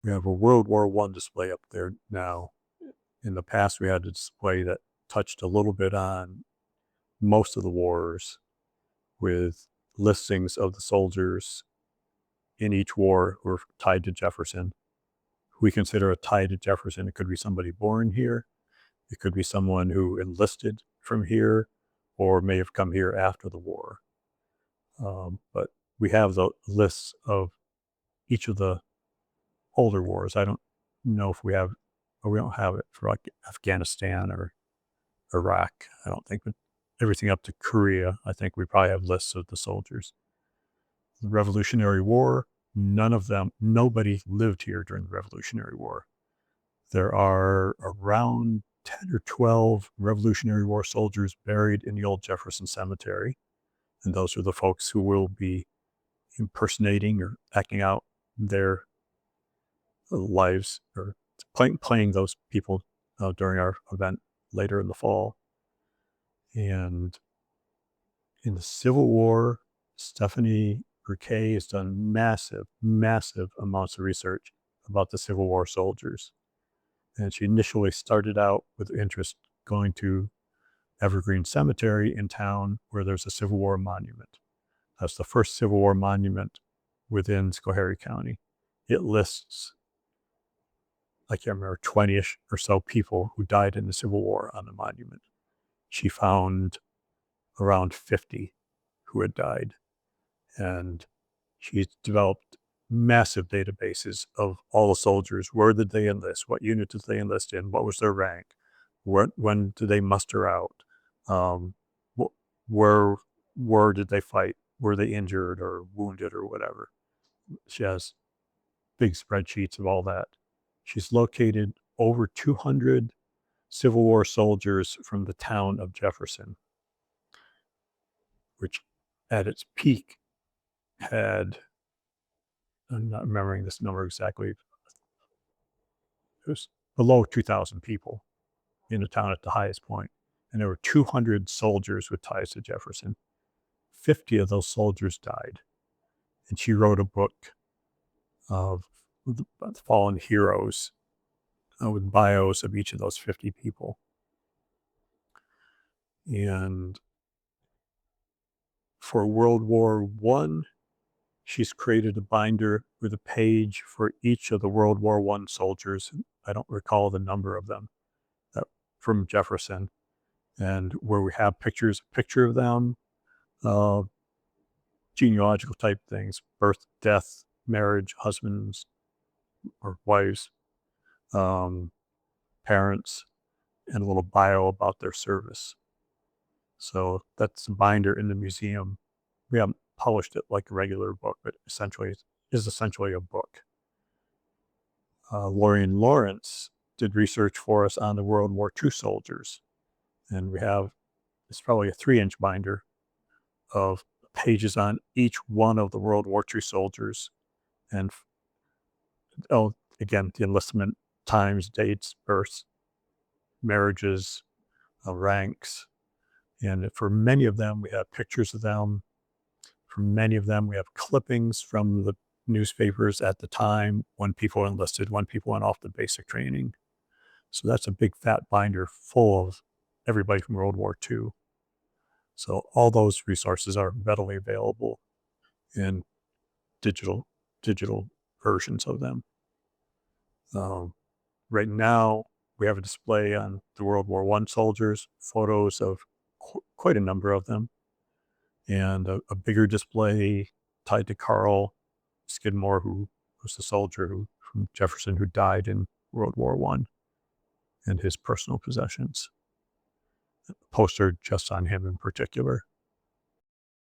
We have a World War One display up there now. In the past, we had a display that touched a little bit on most of the wars with listings of the soldiers in each war who were tied to Jefferson. We consider a tie to Jefferson. It could be somebody born here. It could be someone who enlisted from here or may have come here after the war. But we have the lists of each of the older wars. I don't know if we have, or we don't have it for like Afghanistan or Iraq. I don't think, but everything up to Korea, I think we probably have lists of the soldiers. The Revolutionary War, nobody lived here during the Revolutionary War. There are around 10 or 12 Revolutionary War soldiers buried in the old Jefferson Cemetery. And those are the folks who will be impersonating or acting out their lives or playing those people during our event later in the fall. And in the Civil War, Stephanie Rukay has done massive, massive amounts of research about the Civil War soldiers. And she initially started out with interest going to Evergreen Cemetery in town where there's a Civil War monument. That's the first Civil War monument within Schoharie County. It lists, I can't remember, 20-ish or so people who died in the Civil War on the monument. She found around 50 who had died. And she's developed massive databases of all the soldiers. Where did they enlist? What unit did they enlist in? What was their rank? When did they muster out? Where did they fight? Were they injured or wounded or whatever? She has big spreadsheets of all that. She's located over 200 Civil War soldiers from the town of Jefferson, which at its peak had, I'm not remembering this number exactly, it was below 2,000 people in the town at the highest point. And there were 200 soldiers with ties to Jefferson. 50 of those soldiers died. And she wrote a book of the fallen heroes with bios of each of those 50 people. And for World War One, she's created a binder with a page for each of the World War One soldiers. I don't recall the number of them from Jefferson, and where we have picture of them, genealogical type things, birth, death, marriage, husbands or wives, parents, and a little bio about their service. So that's a binder in the museum. We haven't published it like a regular book, but essentially it is essentially a book. Lorian Lawrence did research for us on the World War II soldiers. And we have, it's probably a 3-inch binder of pages on each one of the World War II soldiers. And, again, the enlistment times, dates, births, marriages, ranks. And for many of them, we have pictures of them. For many of them, we have clippings from the newspapers at the time when people enlisted, when people went off to basic training. So that's a big fat binder full of everybody from World War II. So all those resources are readily available in digital versions of them. Right now, we have a display on the World War I soldiers, photos of quite a number of them, and a bigger display tied to Carl Skidmore, who was a soldier from Jefferson who died in World War I, and his personal possessions. A poster just on him in particular.